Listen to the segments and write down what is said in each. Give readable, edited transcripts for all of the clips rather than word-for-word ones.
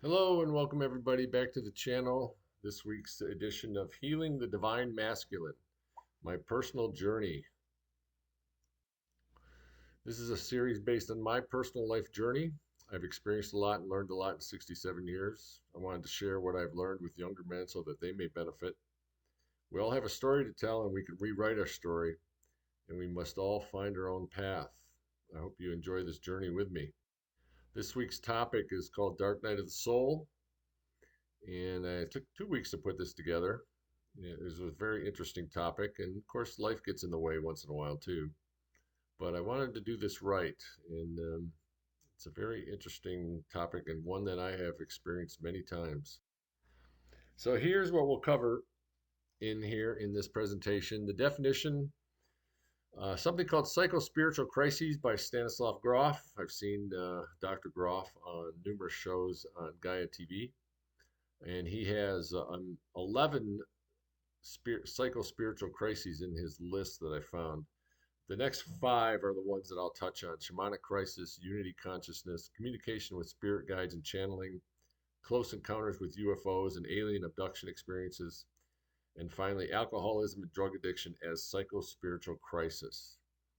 Hello and welcome everybody back to the channel. This week's edition of Healing the Divine Masculine, my personal journey. This is a series based on my personal life journey. I've experienced a lot and learned a lot in 67 years. I wanted to share what I've learned with younger men so that they may benefit. We all have a story to tell and we can rewrite our story, and we must all find our own path. I hope you enjoy this journey with me. This week's topic is called Dark Night of the Soul. And it took 2 weeks to put this together. It was a very interesting topic, and of course, life gets in the way once in a while too. But I wanted to do this right, and it's a very interesting topic and one that I have experienced many times. So here's what we'll cover in here in this presentation: the definition, something called Psychospiritual Crises by Stanislav Grof. I've seen Dr. Grof on numerous shows on Gaia TV. And he has 11 psychospiritual crises in his list that I found. The next 5 are the ones that I'll touch on: shamanic crisis, unity consciousness, communication with spirit guides and channeling, close encounters with UFOs and alien abduction experiences, and finally, alcoholism and drug addiction as psychospiritual crisis.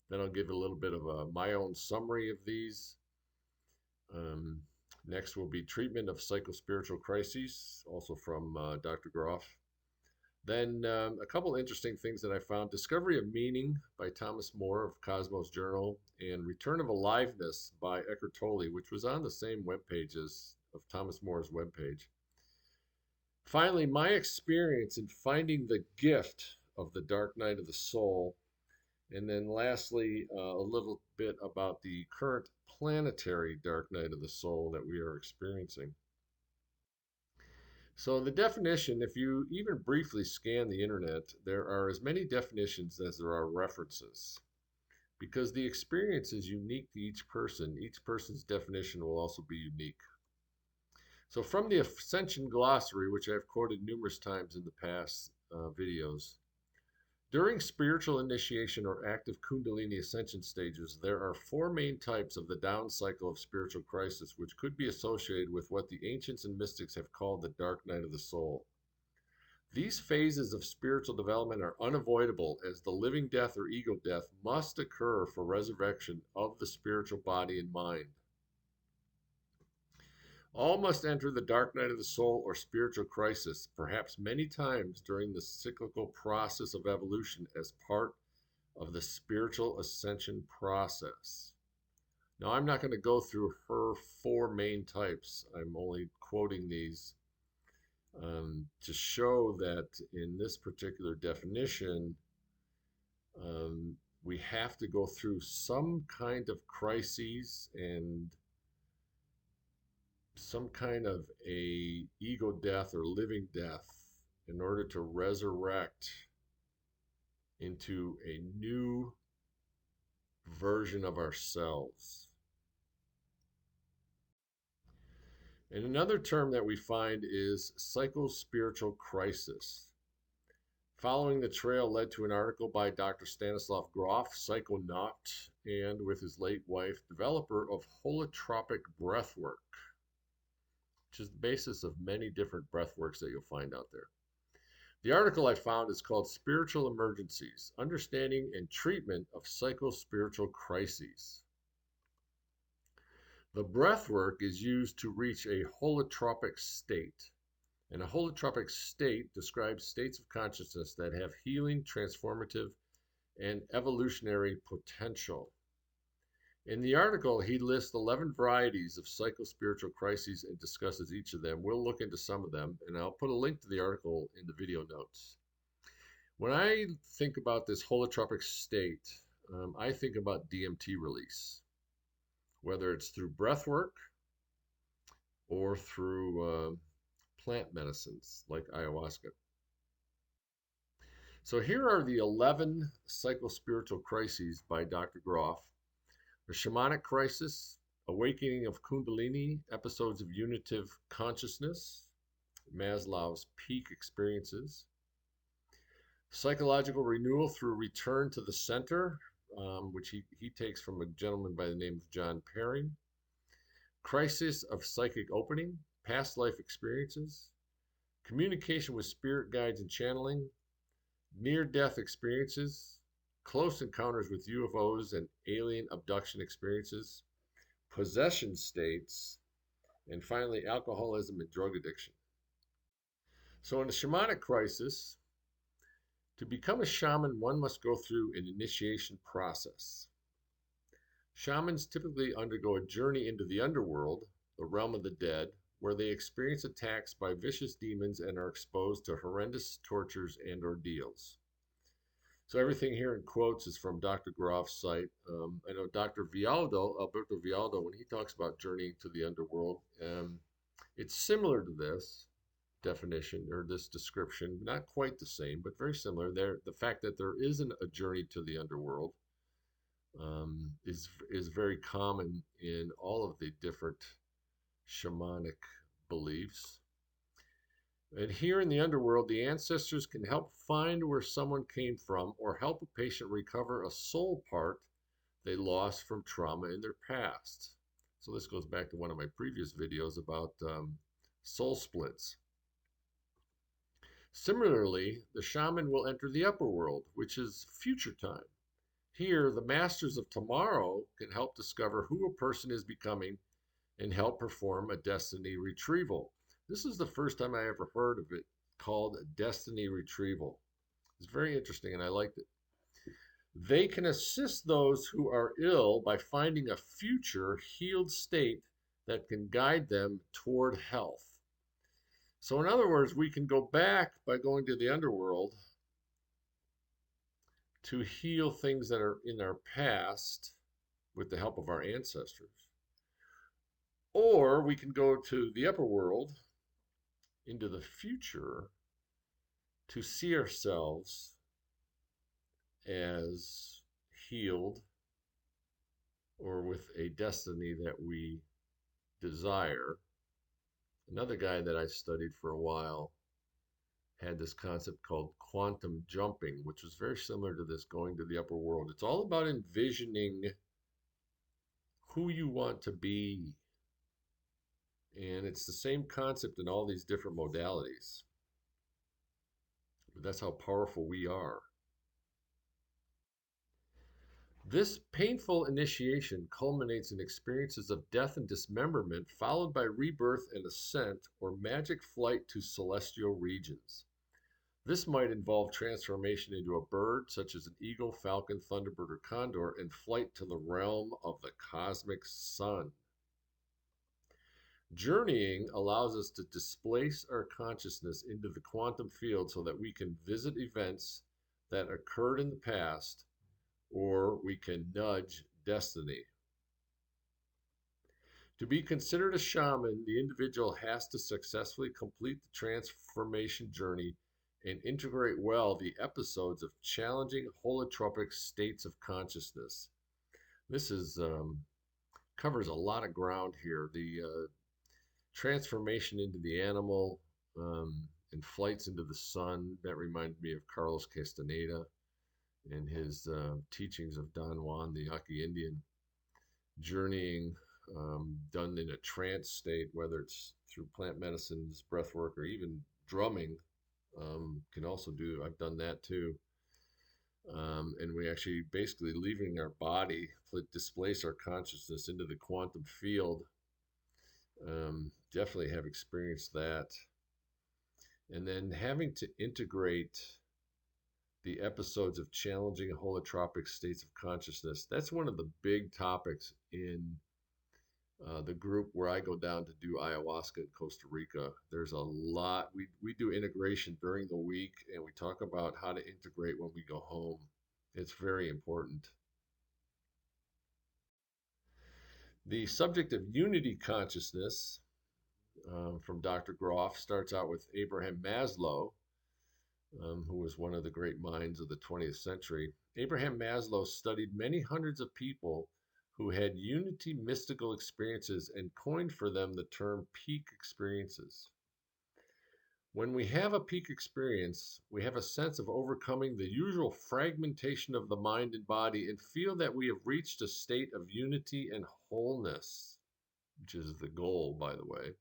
Then I'll give a little bit of my own summary of these. Next will be treatment of psychospiritual crises, also from Dr. Grof. Then a couple interesting things that I found: Discovery of Meaning by Thomas More of Cosmos Journal, and Return of Aliveness by Eckhart Tolle, which was on the same webpage as of Thomas More's webpage. Finally, my experience in finding the gift of the Dark Night of the Soul. And then lastly, a little bit about the current planetary dark night of the soul that we are experiencing. So the definition, if you even briefly scan the internet, there are as many definitions as there are references. Because the experience is unique to each person, each person's definition will also be unique. So from the Ascension Glossary, which I've quoted numerous times in the past videos, during spiritual initiation or active Kundalini ascension stages, there are 4 main types of the down cycle of spiritual crisis, which could be associated with what the ancients and mystics have called the dark night of the soul. These phases of spiritual development are unavoidable, as the living death or ego death must occur for resurrection of the spiritual body and mind. All must enter the dark night of the soul or spiritual crisis, perhaps many times during the cyclical process of evolution as part of the spiritual ascension process. Now, I'm not going to go through her 4 main types. I'm only quoting these to show that in this particular definition, we have to go through some kind of crises and some kind of a ego death or living death in order to resurrect into a new version of ourselves. And another term that we find is psychospiritual crisis. Following the trail led to an article by Dr. Stanislav Grof, psychonaut, and with his late wife, developer of holotropic breathwork, which is the basis of many different breathworks that you'll find out there. The article I found is called Spiritual Emergencies: Understanding and Treatment of Psychospiritual Crises. The breathwork is used to reach a holotropic state. And a holotropic state describes states of consciousness that have healing, transformative, and evolutionary potential. In the article, he lists 11 varieties of psychospiritual crises and discusses each of them. We'll look into some of them, and I'll put a link to the article in the video notes. When I think about this holotropic state, I think about DMT release, whether it's through breath work or through plant medicines like ayahuasca. So here are the 11 psychospiritual crises by Dr. Grof. The shamanic crisis, awakening of Kundalini, episodes of unitive consciousness, Maslow's peak experiences, psychological renewal through return to the center, which he takes from a gentleman by the name of John Perry, crisis of psychic opening, past life experiences, communication with spirit guides and channeling, near-death experiences, close encounters with UFOs and alien abduction experiences, possession states, and finally, alcoholism and drug addiction. So, in a shamanic crisis, to become a shaman, one must go through an initiation process. Shamans typically undergo a journey into the underworld, the realm of the dead, where they experience attacks by vicious demons and are exposed to horrendous tortures and ordeals. So everything here in quotes is from Dr. Grof's site. I know Dr. Alberto Vialdo, when he talks about journeying to the underworld, it's similar to this definition or this description, not quite the same, but very similar. The fact that there isn't a journey to the underworld is very common in all of the different shamanic beliefs. And here in the underworld, the ancestors can help find where someone came from or help a patient recover a soul part they lost from trauma in their past. So this goes back to one of my previous videos about soul splits. Similarly, the shaman will enter the upper world, which is future time. Here, the masters of tomorrow can help discover who a person is becoming and help perform a destiny retrieval. This is the first time I ever heard of it called destiny retrieval. It's very interesting and I liked it. They can assist those who are ill by finding a future healed state that can guide them toward health. So in other words, we can go back by going to the underworld to heal things that are in our past with the help of our ancestors. Or we can go to the upper world into the future to see ourselves as healed or with a destiny that we desire. Another guy that I studied for a while had this concept called quantum jumping, which was very similar to this going to the upper world. It's all about envisioning who you want to be. And it's the same concept in all these different modalities. But that's how powerful we are. This painful initiation culminates in experiences of death and dismemberment, followed by rebirth and ascent or magic flight to celestial regions. This might involve transformation into a bird, such as an eagle, falcon, thunderbird, or condor, and flight to the realm of the cosmic sun. Journeying allows us to displace our consciousness into the quantum field so that we can visit events that occurred in the past, or we can nudge destiny. To be considered a shaman, the individual has to successfully complete the transformation journey and integrate well the episodes of challenging holotropic states of consciousness. This covers a lot of ground here. The transformation into the animal and flights into the sun, that reminded me of Carlos Castaneda and his teachings of Don Juan, the Yaqui Indian. Journeying done in a trance state, whether it's through plant medicines, breath work, or even drumming, can also do. I've done that too. And we actually basically leaving our body, displace our consciousness into the quantum field. Definitely have experienced that. And then having to integrate the episodes of challenging holotropic states of consciousness. That's one of the big topics in the group where I go down to do ayahuasca in Costa Rica. There's a lot. We do integration during the week, and we talk about how to integrate when we go home. It's very important. The subject of unity consciousness from Dr. Grof starts out with Abraham Maslow, who was one of the great minds of the 20th century. Abraham Maslow studied many hundreds of people who had unity mystical experiences and coined for them the term peak experiences. When we have a peak experience, we have a sense of overcoming the usual fragmentation of the mind and body and feel that we have reached a state of unity and wholeness, which is the goal, by the way.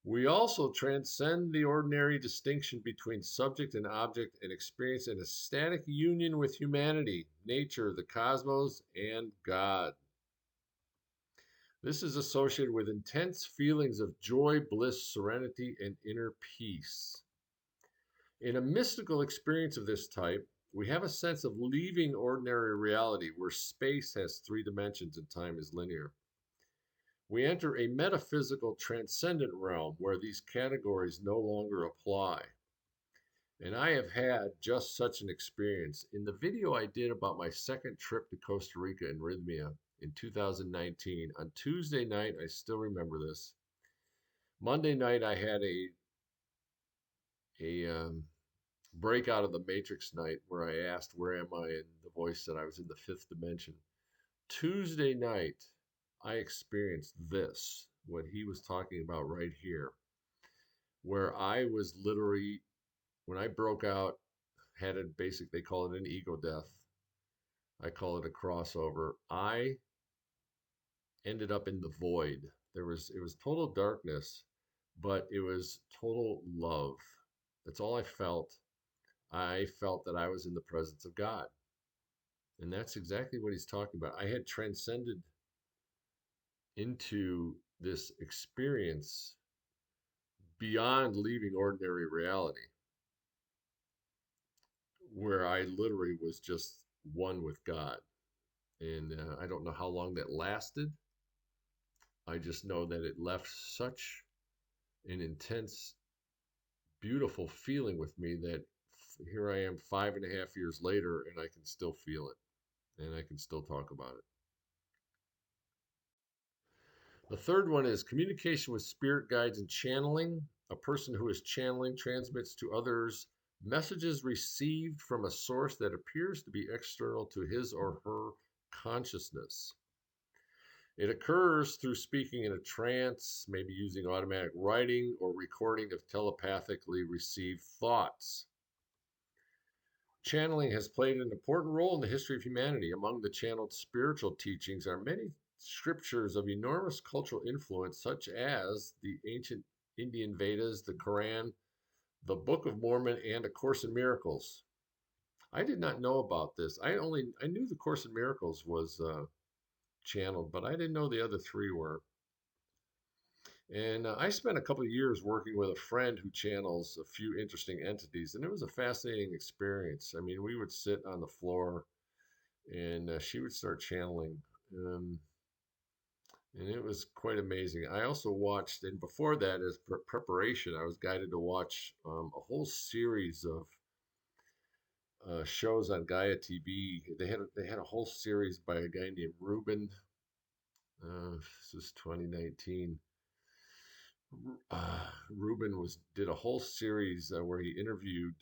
We also transcend the ordinary distinction between subject and object and experience an ecstatic union with humanity, nature, the cosmos, and God. This is associated with intense feelings of joy, bliss, serenity, and inner peace. In a mystical experience of this type, we have a sense of leaving ordinary reality where space has three dimensions and time is linear. We enter a metaphysical transcendent realm where these categories no longer apply. And I have had just such an experience. In the video I did about my second trip to Costa Rica and Rhythmia in 2019, on Tuesday night, I still remember this. Monday night, I had a breakout of the Matrix night where I asked, "Where am I?" And the voice said I was in the fifth dimension. Tuesday night, I experienced this, what he was talking about right here, where I was literally, when I broke out, had a basic, they call it an ego death. I call it a crossover. I ended up in the void. It was total darkness, but it was total love. That's all I felt. I felt that I was in the presence of God. And that's exactly what he's talking about. I had transcended into this experience beyond leaving ordinary reality, where I literally was just one with God. And I don't know how long that lasted. I just know that it left such an intense, beautiful feeling with me that here I am 5.5 years later and I can still feel it and I can still talk about it. The third one is communication with spirit guides and channeling. A person who is channeling transmits to others messages received from a source that appears to be external to his or her consciousness. It occurs through speaking in a trance, maybe using automatic writing or recording of telepathically received thoughts. Channeling has played an important role in the history of humanity. Among the channeled spiritual teachings are many scriptures of enormous cultural influence, such as the ancient Indian Vedas, the Quran, the Book of Mormon, and A Course in Miracles. I did not know about this. I knew the Course in Miracles was channeled, but I didn't know the other three were. And I spent a couple of years working with a friend who channels a few interesting entities, and it was a fascinating experience. I mean, we would sit on the floor, and she would start channeling. Um, and it was quite amazing. I also watched, and before that, as preparation, I was guided to watch a whole series of shows on Gaia TV. They had a whole series by a guy named Ruben. This is 2019. Ruben did a whole series where he interviewed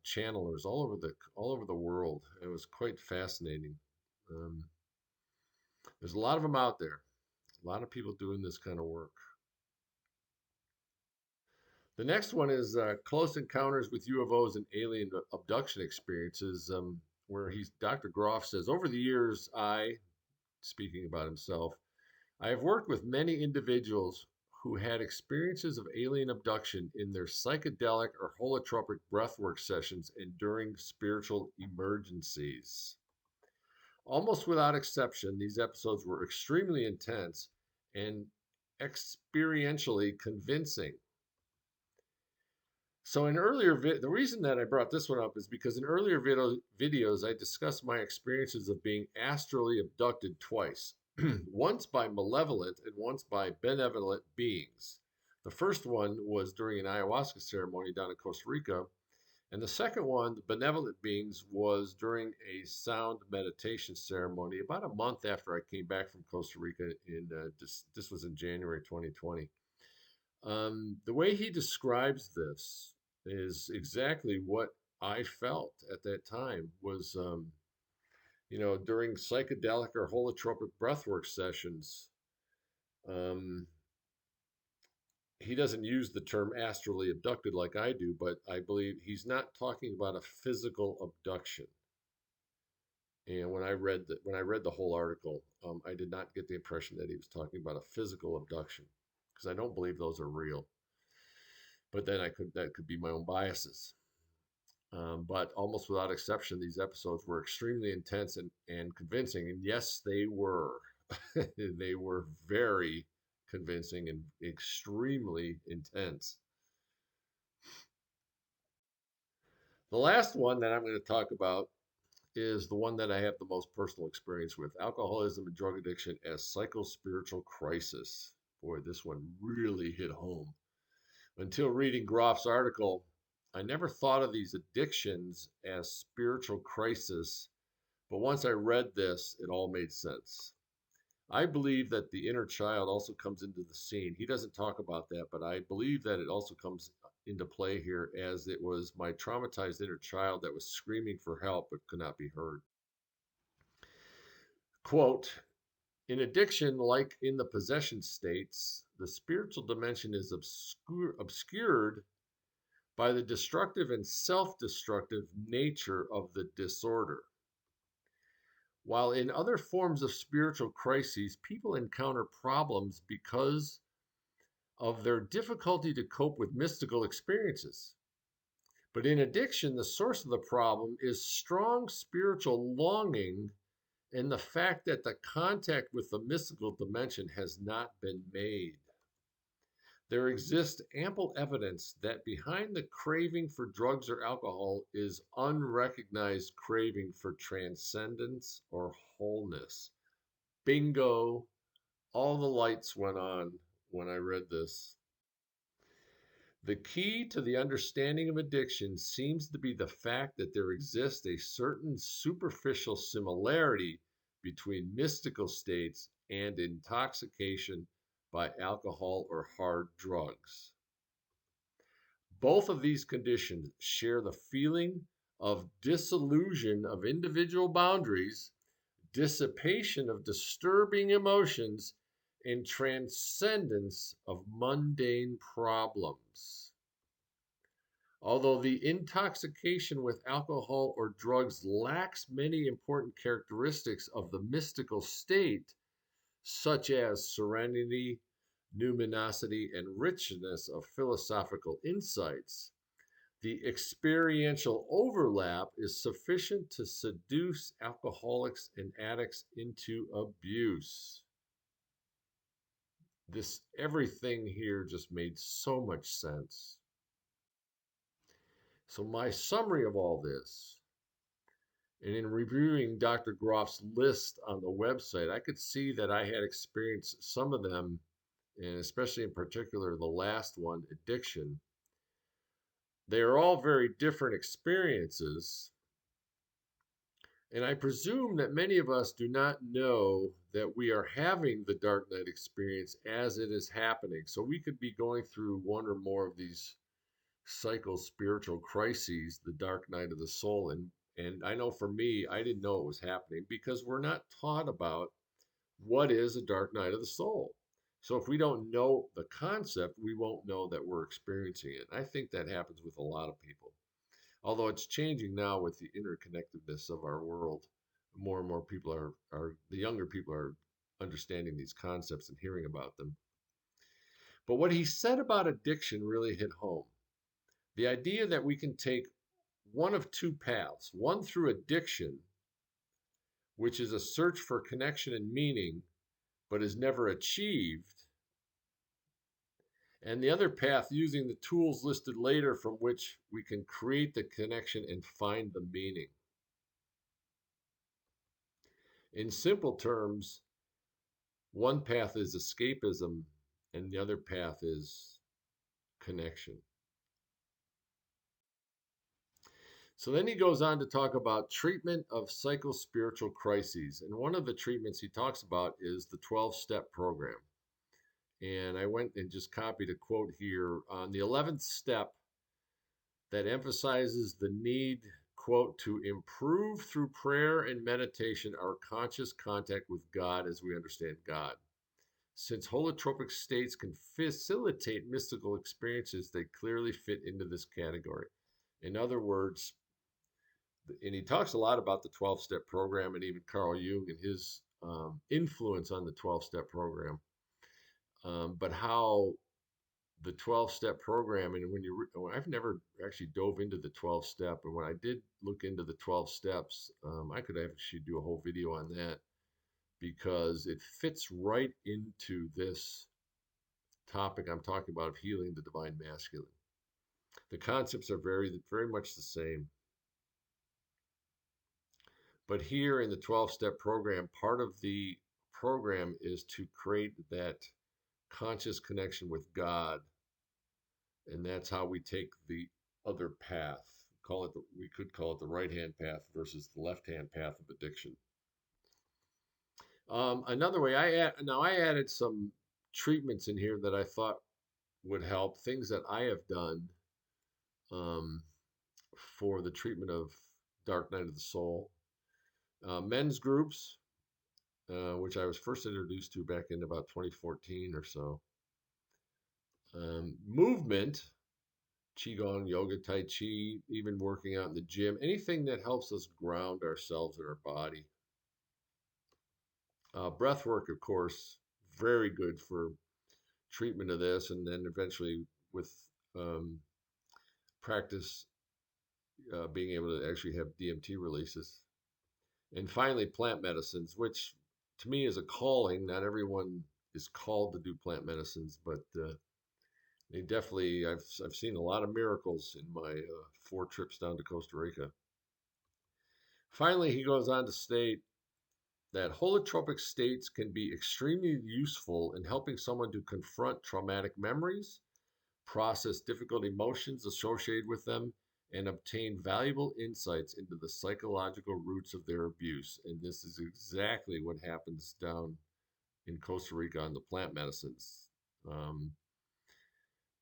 channelers all over the world. It was quite fascinating. Um, there's a lot of them out there. A lot of people doing this kind of work. The next one is close encounters with UFOs and alien abduction experiences, where Dr. Grof says, over the years, speaking about himself, I have worked with many individuals who had experiences of alien abduction in their psychedelic or holotropic breathwork sessions and during spiritual emergencies. Almost without exception, these episodes were extremely intense and experientially convincing. So the reason that I brought this one up is because in earlier videos, I discussed my experiences of being astrally abducted twice, once by malevolent and once by benevolent beings. The first one was during an ayahuasca ceremony down in Costa Rica, and the second one, the benevolent beings, was during a sound meditation ceremony about a month after I came back from Costa Rica. This was in January 2020. The way he describes this is exactly what I felt at that time was, during psychedelic or holotropic breathwork sessions. Um, he doesn't use the term astrally abducted like I do, but I believe he's not talking about a physical abduction. And when I read the whole article, I did not get the impression that he was talking about a physical abduction because I don't believe those are real. But then that could be my own biases. But almost without exception, these episodes were extremely intense and convincing. And yes, they were. They were very convincing and extremely intense. The last one that I'm going to talk about is the one that I have the most personal experience with: alcoholism and drug addiction as psychospiritual crisis. Boy, this one really hit home. Until reading Grof's article, I never thought of these addictions as spiritual crisis, but once I read this, it all made sense. I believe that the inner child also comes into the scene. He doesn't talk about that, but I believe that it also comes into play here, as it was my traumatized inner child that was screaming for help but could not be heard. Quote, in addiction, like in the possession states, the spiritual dimension is obscured by the destructive and self destructive nature of the disorder. While in other forms of spiritual crises, people encounter problems because of their difficulty to cope with mystical experiences. But in addiction, the source of the problem is strong spiritual longing and the fact that the contact with the mystical dimension has not been made. There exists ample evidence that behind the craving for drugs or alcohol is unrecognized craving for transcendence or wholeness. Bingo! All the lights went on when I read this. The key to the understanding of addiction seems to be the fact that there exists a certain superficial similarity between mystical states and intoxication by alcohol or hard drugs. Both of these conditions share the feeling of disillusion of individual boundaries, dissipation of disturbing emotions, and transcendence of mundane problems. Although the intoxication with alcohol or drugs lacks many important characteristics of the mystical state, such as serenity, numinosity, and richness of philosophical insights, the experiential overlap is sufficient to seduce alcoholics and addicts into abuse. Everything here just made so much sense. So my summary of all this, and in reviewing Dr. Grof's list on the website, I could see that I had experienced some of them, and especially in particular the last one, addiction. They are all very different experiences, and I presume that many of us do not know that we are having the dark night experience as it is happening. So we could be going through one or more of these psychospiritual crises, the dark night of the soul. And I know for me, I didn't know it was happening because we're not taught about what is a dark night of the soul. So if we don't know the concept, we won't know that we're experiencing it. I think that happens with a lot of people. Although it's changing now with the interconnectedness of our world. More and more people the younger people are understanding these concepts and hearing about them. But what he said about addiction really hit home. The idea that we can take one of two paths, one through addiction, which is a search for connection and meaning, but is never achieved, and the other path using the tools listed later from which we can create the connection and find the meaning. In simple terms, one path is escapism and the other path is connection. So then he goes on to talk about treatment of psychospiritual crises. And one of the treatments he talks about is the 12-step program. And I went and just copied a quote here on the 11th step that emphasizes the need, quote, to improve through prayer and meditation our conscious contact with God as we understand God. Since holotropic states can facilitate mystical experiences, they clearly fit into this category. In other words, and he talks a lot about the 12-step program and even Carl Jung and his influence on the 12-step program, but how the 12-step program. And I've never actually dove into the 12-step, and when I did look into the 12 steps, I could actually do a whole video on that because it fits right into this topic I'm talking about of healing the divine masculine. The concepts are very much the same. But here in the 12-step program, part of the program is to create that conscious connection with God. And that's how we take the other path. We could call it the right hand path versus the left hand path of addiction. Another way I added some treatments in here that I thought would help, things that I have done um, for the treatment of dark night of the soul. Men's groups, which I was first introduced to back in about 2014 or so. Movement, qigong, yoga, tai chi, even working out in the gym, anything that helps us ground ourselves in our body. Breath work, of course, very good for treatment of this, and then eventually with um, practice, being able to actually have DMT releases. And finally, plant medicines, which to me is a calling. Not everyone is called to do plant medicines, but they definitely, I've seen a lot of miracles in my 4 trips down to Costa Rica. Finally, he goes on to state that holotropic states can be extremely useful in helping someone to confront traumatic memories, process difficult emotions associated with them, and obtain valuable insights into the psychological roots of their abuse. And this is exactly what happens down in Costa Rica on the plant medicines. Um,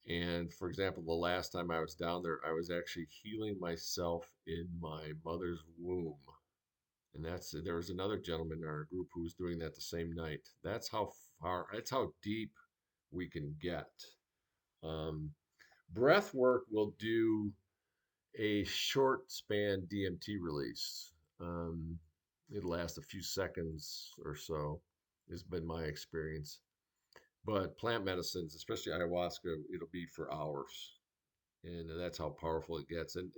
and for example, the last time I was down there, I was actually healing myself in my mother's womb. And there was another gentleman in our group who was doing that the same night. That's how deep we can get. Um, Breath work will do a short span DMT release. Um, it'll last a few seconds or so, has been my experience. But plant medicines, especially ayahuasca, it'll be for hours, and that's how powerful it gets. And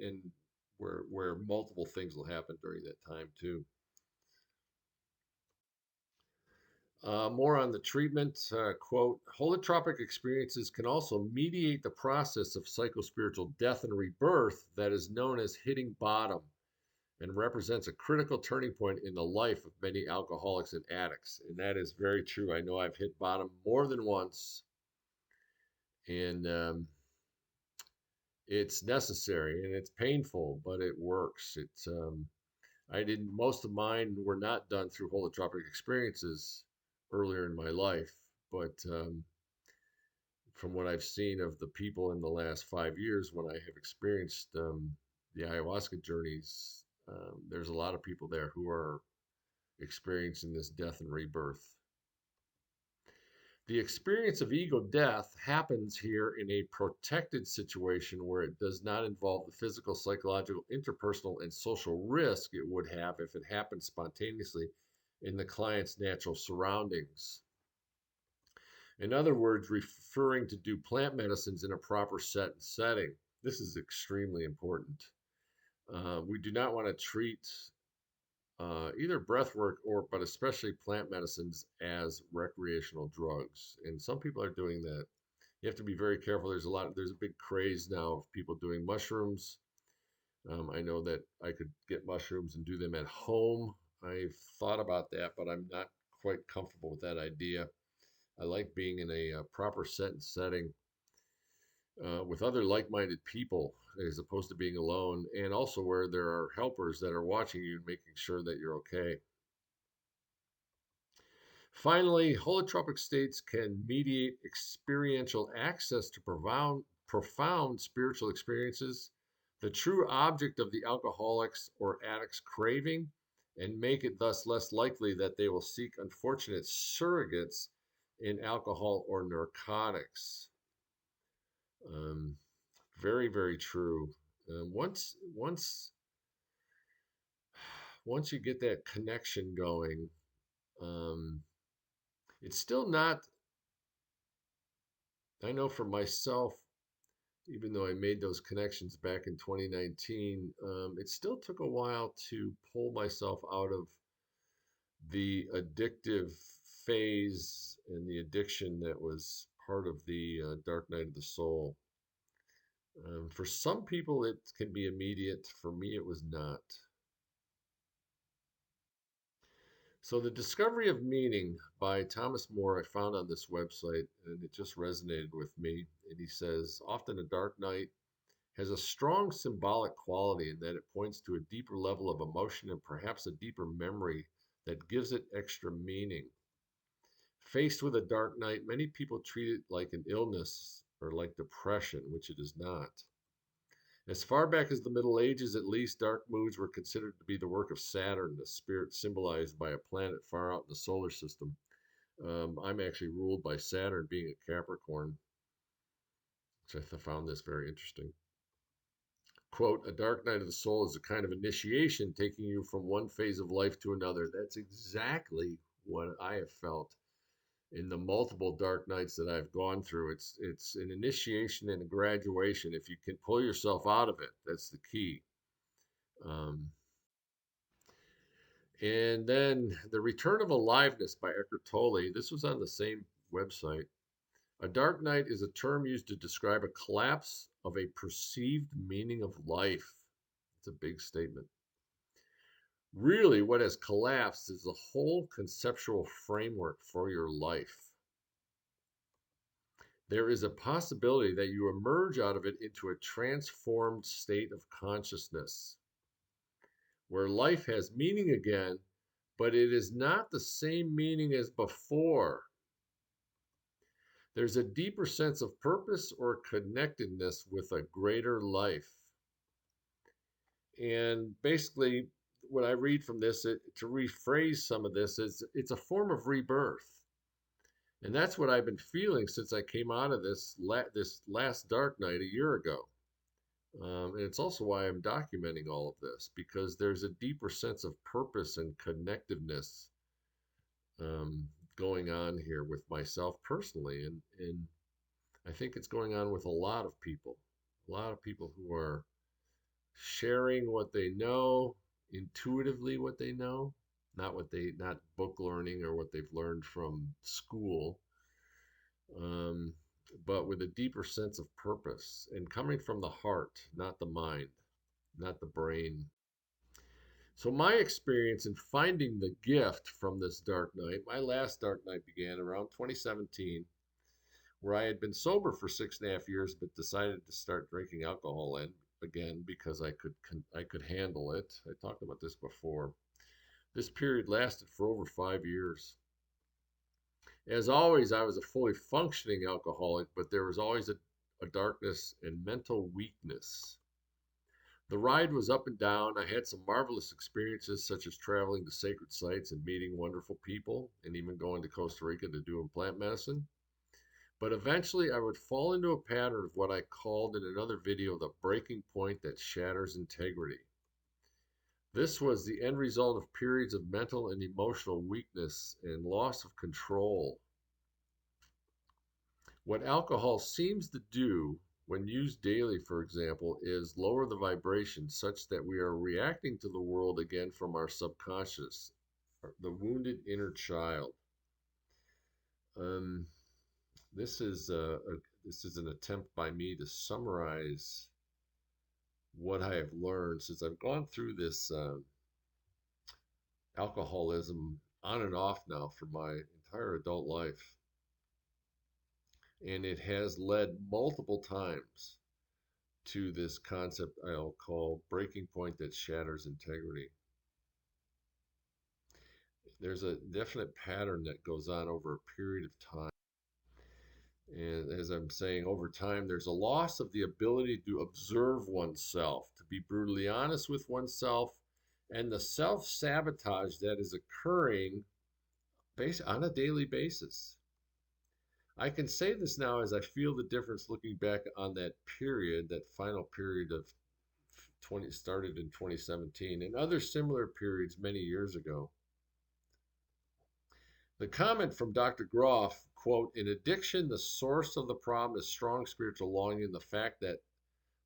where multiple things will happen during that time too. More on the treatment, quote, holotropic experiences can also mediate the process of psychospiritual death and rebirth that is known as hitting bottom and represents a critical turning point in the life of many alcoholics and addicts. And that is very true. I know I've hit bottom more than once, and it's necessary and it's painful, but it works. I didn't, most of mine were not done through holotropic experiences earlier in my life, but from what I've seen of the people in the last 5 years when I have experienced the ayahuasca journeys, there's a lot of people there who are experiencing this death and rebirth. The experience of ego death happens here in a protected situation where it does not involve the physical, psychological, interpersonal, and social risk it would have if it happened spontaneously in the client's natural surroundings. In other words, referring to do plant medicines in a proper set and setting. This is extremely important. We do not want to treat either breath work but especially plant medicines as recreational drugs. And some people are doing that. You have to be very careful. There's a big craze now of people doing mushrooms. I know that I could get mushrooms and do them at home. I've thought about that, but I'm not quite comfortable with that idea. I like being in a proper set and setting with other like-minded people as opposed to being alone, and also where there are helpers that are watching you and making sure that you're okay. Finally, holotropic states can mediate experiential access to profound spiritual experiences, the true object of the alcoholic's or addict's craving, and make it thus less likely that they will seek unfortunate surrogates in alcohol or narcotics. Um, Very, very true. Once you get that connection going, um, it's still not I know for myself, even though I made those connections back in 2019, it still took a while to pull myself out of the addictive phase and the addiction that was part of the dark night of the soul. For some people, it can be immediate. For me, it was not. So, The Discovery of Meaning by Thomas More, I found on this website, and it just resonated with me. And he says, often a dark night has a strong symbolic quality in that it points to a deeper level of emotion and perhaps a deeper memory that gives it extra meaning. Faced with a dark night, many people treat it like an illness or like depression, which it is not. As far back as the Middle Ages, at least, dark moods were considered to be the work of Saturn, a spirit symbolized by a planet far out in the solar system. I'm actually ruled by Saturn being a Capricorn, which I found this very interesting. Quote, a dark night of the soul is a kind of initiation taking you from one phase of life to another. That's exactly what I have felt in the multiple dark nights that I've gone through. It's an initiation and a graduation. If you can pull yourself out of it, that's the key. Um, and then The Return of Aliveness by Eckhart Tolle. This was on the same website. A dark night is a term used to describe a collapse of a perceived meaning of life. It's a big statement. Really, what has collapsed is the whole conceptual framework for your life. There is a possibility that you emerge out of it into a transformed state of consciousness where life has meaning again, but it is not the same meaning as before. There's a deeper sense of purpose or connectedness with a greater life. And basically, what I read from this, to rephrase some of this, is it's a form of rebirth. And that's what I've been feeling since I came out of this last dark night a year ago. And it's also why I'm documenting all of this, because there's a deeper sense of purpose and connectiveness going on here with myself personally. And I think it's going on with a lot of people who are sharing what they know, intuitively what they know, not book learning or what they've learned from school, um, but with a deeper sense of purpose and coming from the heart, not the mind, not the brain. So my experience in finding the gift from this dark night, my last dark night began around 2017, where I had been sober for 6.5 years, but decided to start drinking alcohol again because I could handle it. I talked about this before. This period lasted for over 5 years. As always, I was a fully functioning alcoholic, but there was always a darkness and mental weakness. The ride was up and down. I had some marvelous experiences, such as traveling to sacred sites and meeting wonderful people, and even going to Costa Rica to do plant medicine. But eventually, I would fall into a pattern of what I called in another video the breaking point that shatters integrity. This was the end result of periods of mental and emotional weakness and loss of control. What alcohol seems to do when used daily, for example, is lower the vibration such that we are reacting to the world again from our subconscious, the wounded inner child. Um, this is this is an attempt by me to summarize what I have learned since I've gone through this alcoholism on and off now for my entire adult life. And it has led multiple times to this concept I'll call breaking point that shatters integrity. There's a definite pattern that goes on over a period of time. And as I'm saying, over time, there's a loss of the ability to observe oneself, to be brutally honest with oneself, and the self sabotage that is occurring on a daily basis. I can say this now as I feel the difference looking back on that period, that final period of 20 started in 2017 and other similar periods many years ago. The comment from Dr. Grof, quote, in addiction, the source of the problem is strong spiritual longing. The fact that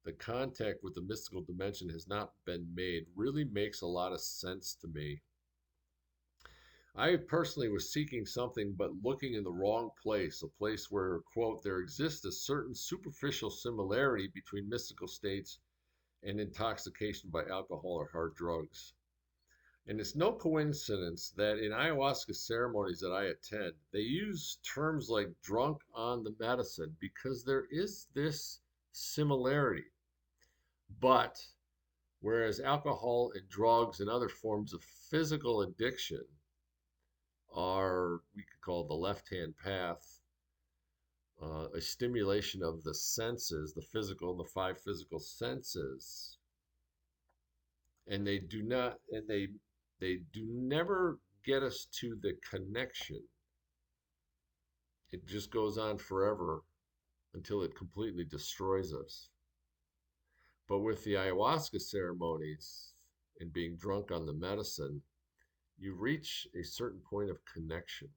the contact with the mystical dimension has not been made really makes a lot of sense to me. I personally was seeking something but looking in the wrong place, a place where, quote, there exists a certain superficial similarity between mystical states and intoxication by alcohol or hard drugs. And it's no coincidence that in ayahuasca ceremonies that I attend, they use terms like drunk on the medicine because there is this similarity. But whereas alcohol and drugs and other forms of physical addiction are, we could call the left hand path, a stimulation of the senses, the physical, the five physical senses, and they do never get us to the connection. It just goes on forever until it completely destroys us. But with the ayahuasca ceremonies and being drunk on the medicine, you reach a certain point of connection.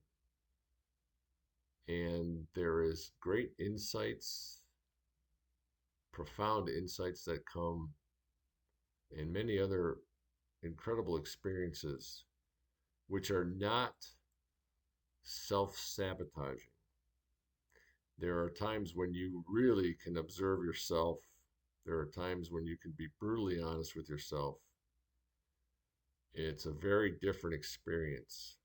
And there is great insights, profound insights that come, and many other incredible experiences, which are not self sabotaging. There are times when you really can observe yourself. There are times when you can be brutally honest with yourself. It's a very different experience,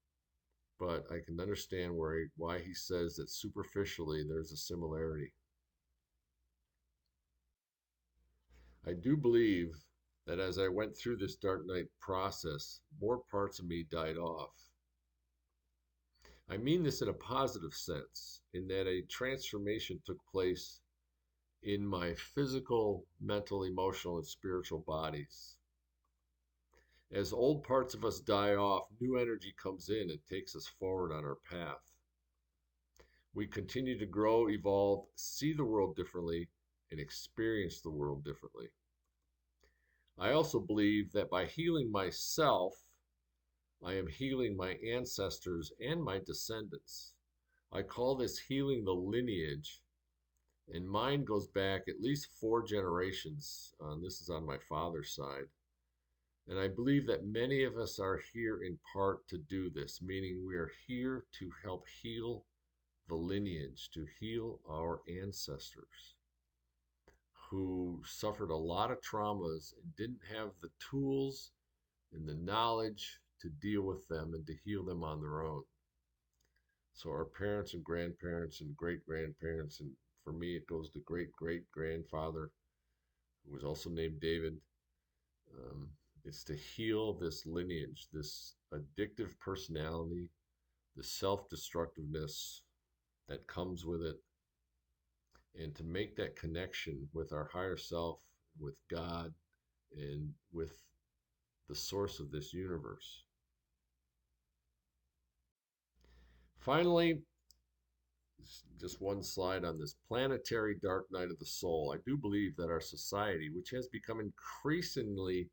but I can understand why he says that superficially there's a similarity. I do believe that as I went through this dark night process, more parts of me died off. I mean this in a positive sense, in that a transformation took place in my physical, mental, emotional, and spiritual bodies. As old parts of us die off, new energy comes in and takes us forward on our path. We continue to grow, evolve, see the world differently, and experience the world differently. I also believe that by healing myself, I am healing my ancestors and my descendants. I call this healing the lineage, and mine goes back at least 4 generations. This is on my father's side. And I believe that many of us are here in part to do this, meaning we are here to help heal the lineage, to heal our ancestors who suffered a lot of traumas and didn't have the tools and the knowledge to deal with them and to heal them on their own. So our parents and grandparents and great grandparents, and for me it goes to great great grandfather, who was also named David. It's to heal this lineage, this addictive personality, the self-destructiveness that comes with it, and to make that connection with our higher self, with God, and with the source of this universe. Finally, just one slide on this planetary dark night of the soul. I do believe that our society, which has become increasingly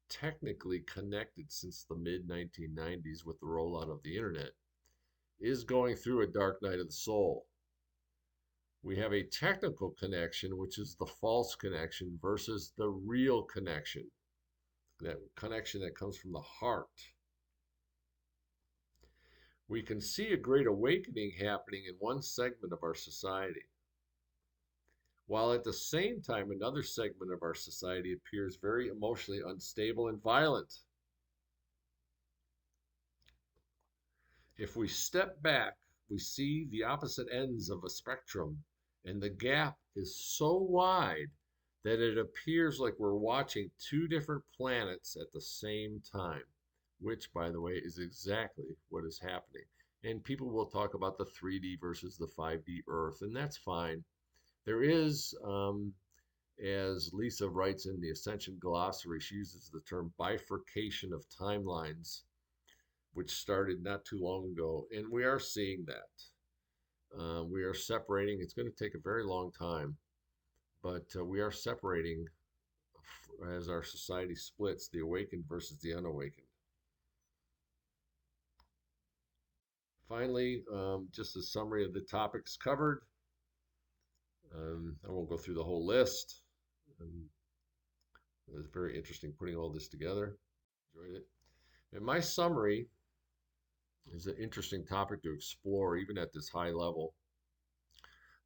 technically connected since the mid 1990s with the rollout of the internet, is going through a dark night of the soul. We have a technical connection, which is the false connection, versus the real connection, that connection that comes from the heart. We can see a great awakening happening in one segment of our society, while at the same time another segment of our society appears very emotionally unstable and violent. If we step back, we see the opposite ends of a spectrum, and the gap is so wide that it appears like we're watching 2 different planets at the same time, which, by the way, is exactly what is happening. And people will talk about the 3D versus the 5D Earth, and that's fine. There is, as Lisa writes in the Ascension Glossary, she uses the term bifurcation of timelines, which started not too long ago, and we are seeing that. We are separating. It's going to take a very long time, but we are separating as our society splits, the awakened versus the unawakened. Finally, just a summary of the topics covered. I won't go through the whole list. Um, it was very interesting putting all this together. Enjoyed it. And my summary is an interesting topic to explore, even at this high level.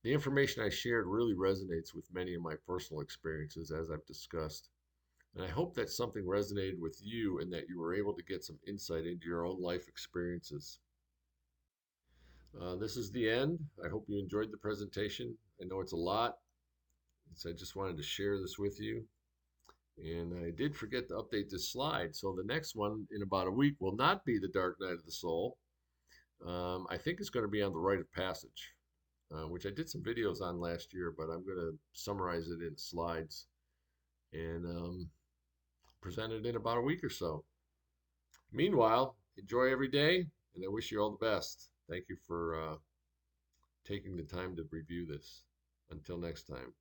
The information I shared really resonates with many of my personal experiences, as I've discussed. And I hope that something resonated with you and that you were able to get some insight into your own life experiences. This is the end. I hope you enjoyed the presentation. I know it's a lot, so I just wanted to share this with you. And I did forget to update this slide. So the next one in about a week will not be the Dark Night of the Soul. I think it's going to be on the Rite of Passage, which I did some videos on last year, but I'm going to summarize it in slides and present it in about a week or so. Meanwhile, enjoy every day, and I wish you all the best. Thank you for taking the time to review this. Until next time.